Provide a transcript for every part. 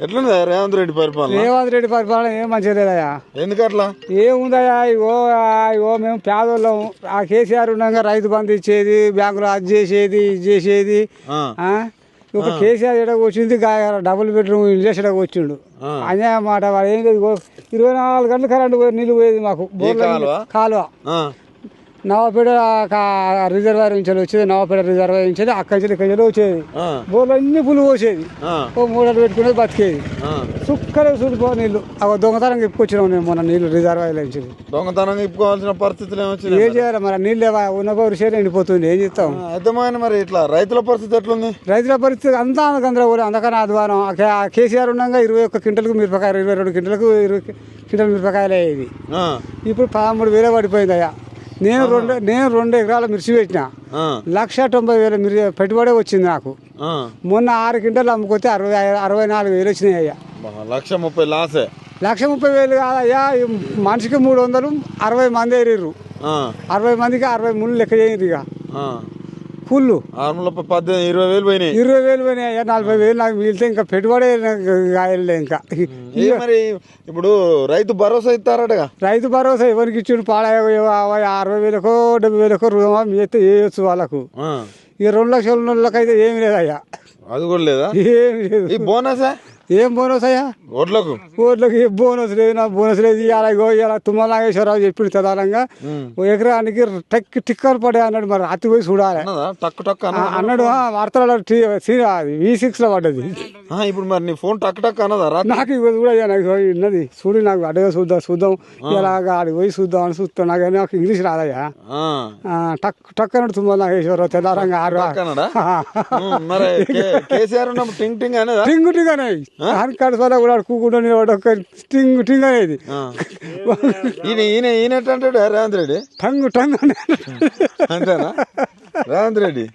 ఎట్లుంది రేవంత్ రెడ్డి పరిపాలన? రేవంత్ రెడ్డి పరిపాలన ఏం మంచిగా లేదయ్యా. ఎందుకట్లా? ఏముందయ్యా, ఇగో మేము పేదోళ్ళం. ఆ కేసీఆర్ ఉండగా రైతు బంధు ఇచ్చేది, బ్యాంకులో అది చేసేది ఇది చేసేది. ఒక కేసీఆర్ ఎడకు వచ్చింది, డబుల్ బెడ్రూమ్ ఇల్లు ఎడకు వచ్చిండు. అన్యాయం మాట. వాడు ఏం లేదు, 24 గంటలు కరెంటు నీళ్ళు పోయేది మాకు. కాలువ నవాపేట రిజర్వాయర్ నుంచి వచ్చేది, నవాపేట రిజర్వాయర్ నుంచి అక్కడి నుంచి ఇక్కడి వచ్చేది. బోర్లు అన్ని పులు పోసేది, ఓ మూడలు పెట్టుకునేది, బతికేది. సుక్కలే చూడిపో నీళ్ళు. దొంగతనం ఇప్పుకొచ్చినాం నేను మొన్న నీళ్ళు రిజర్వాయర్ నుంచి. దొంగతనం ఇప్పుకోవాల్సిన పరిస్థితులు ఏం చేయాలి మరి? నీళ్ళు ఉన్న పరిస్థితి ఎండిపోతుంది, ఏం చేస్తాం? అర్థమైన మరి ఇట్లా రైతుల పరిస్థితి ఎట్లుంది? రైతుల పరిస్థితి అంతా గందరగోళం. అందుకని అధ్వానం. కేసీఆర్ ఉండగా 21 క్వింటలకు మిరపకాయలు, 22 క్వింటలకు 20 క్వింటల్ మిరపకాయలు అయ్యేది. ఇప్పుడు 13,000 పడిపోయిందయ్యా. నేను 2 ఎకరాల మిర్చి పెట్టిన, 1,90,000 పెట్టుబడే వచ్చింది నాకు. మొన్న 6 క్వింటలు అమ్ముకొస్తే 64,000 వచ్చినాయి అయ్యా. 1,30,000 లాసే. 1,30,000 కాదయ్యా. మనిషికి 300, 60 మంది ఎరిర్రు. 60 మందికి 60 ముళ్ళు లెక్క చేయరు. ఇక ఫుల్ 20,000 పోయినాయి. 20,000 పోయినాయి అయ్యా. 40,000 నాకు మిగిలితే ఇంకా పెట్టుబడే కాయలే. ఇంకా మరి ఇప్పుడు రైతు భరోసా ఇస్తారటగా? రైతు భరోసా ఎవరికి ఇచ్చిండు? 60,000కో 70,000కో రుణమా చేస్తే వేయచ్చు వాళ్ళకు. ఇక 2 లక్షల ఉన్నోళ్ళకి అయితే ఏమి లేదయ్యా. అది కూడా లేదా? ఏమి లేదు. ఈ బోనసా? ఏం బోనస్ అయ్యా? ఓట్లకు ఏం బోనస్ లేదు. నా బోనస్ లేదు. ఇలా తుమ్మల నాగేశ్వరరావు చెప్పిండు ప్రధానంగా ఎకరానికి టిక్కర్ పడే అన్నాడు. మరి రాత్రి పోయి చూడాలి అన్నాడు. వార్తలలో V6 లో పడ్డది. ఇప్పుడు మరి నీ ఫోన్ టక్ టక్ అన్నదా? నాకు కూడా నాకు ఉన్నది చూడు, నాకు అడగా చూద్దాం ఇలాగా ఆడికి పోయి చూద్దాం అని చూస్తాను. నాకు ఇంగ్లీష్ రాదయ్యా. టక్ టక్ అన్నాడు తుమ్మల నాగేశ్వరరావు తెల్లారంగా 6 టింగ్ టింగ్ అనేది కడసలో కూడా కూకుంటూ టింగ్ టింగ్ అనేది. ఈయన అంటాడు రేవంత్ రెడ్డి టంగ్ టంగ్ అంతేనా? రేవంత్ రెడ్డి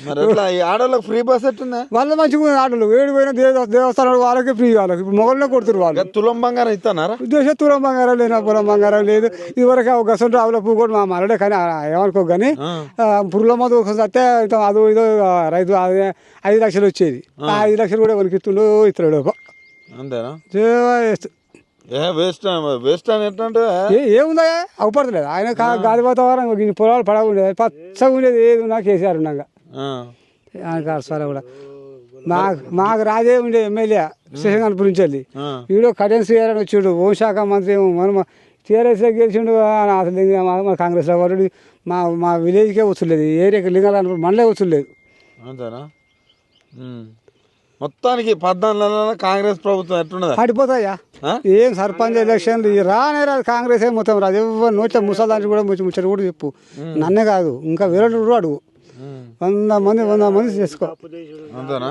మరి ఎట్లా? ఈ ఆడోళ్ళకి ఫ్రీ బస్ ఎట్టుందా? వాళ్ళ మంచిగా ఆటోలు ఏడిపోయినా దేవస్థానాలు వాళ్ళకి ఫ్రీ. వాళ్ళకి ఇప్పుడు మొగల్లో కొడుతున్నారు. వాళ్ళు తులం బంగారం ఇస్తున్నారా? ఉద్దేశం తులం బంగారం లేదు, పొలం బంగారం లేదు. ఇదివరకు ఒక గసంటు ఆవుల పువ్వు కూడా మా మరడే. కానీ ఏమనుకో కానీ పురుగుల మందు వస్తే అదో ఇదో రైతు 5 లక్షలు వచ్చేది. 5 లక్షలు కూడా ఎవరికి ఇస్తున్నాడు. అంతేనా? ఏముందా అవపడతలేదు. ఆయన గాలి వాతావరణం పొలాలు పడవ ఉండేది, పచ్చగా ఉండేది. ఏది ఉన్నా కేసీఆర్ ఉన్నాగా ఆయన కూడా. మాకు రాజే ఉండే ఎమ్మెల్యే శేషంగానపూర్ నుంచి వెళ్ళి వీడు కడెన్స్ చేయాలని వచ్చాడు. హోంశాఖ మంత్రి మనం టీఆర్ఎస్లో గెలిచిండు. అసలు కాంగ్రెస్లో వాడు మా విలేజ్కే వస్తులేదు, ఏరియాకి లింగాల మనలే వస్తులేదు. అంతేనా? మొత్తానికి 14 నెలల కాంగ్రెస్ ప్రభుత్వం ఎట్లున్నదా? పడిపోతాయా? ఏం సర్పంచ్ ఎలక్షన్లు రానే రాదు. కాంగ్రెస్ మొత్తం రాదు. ఎవరు నోట్ల ముసలాంటి కూడా ముచ్చట కూడా చెప్పు. నన్నే కాదు, ఇంకా వేరే అడుగు. 100 మంది చేసుకో. అంతేనా?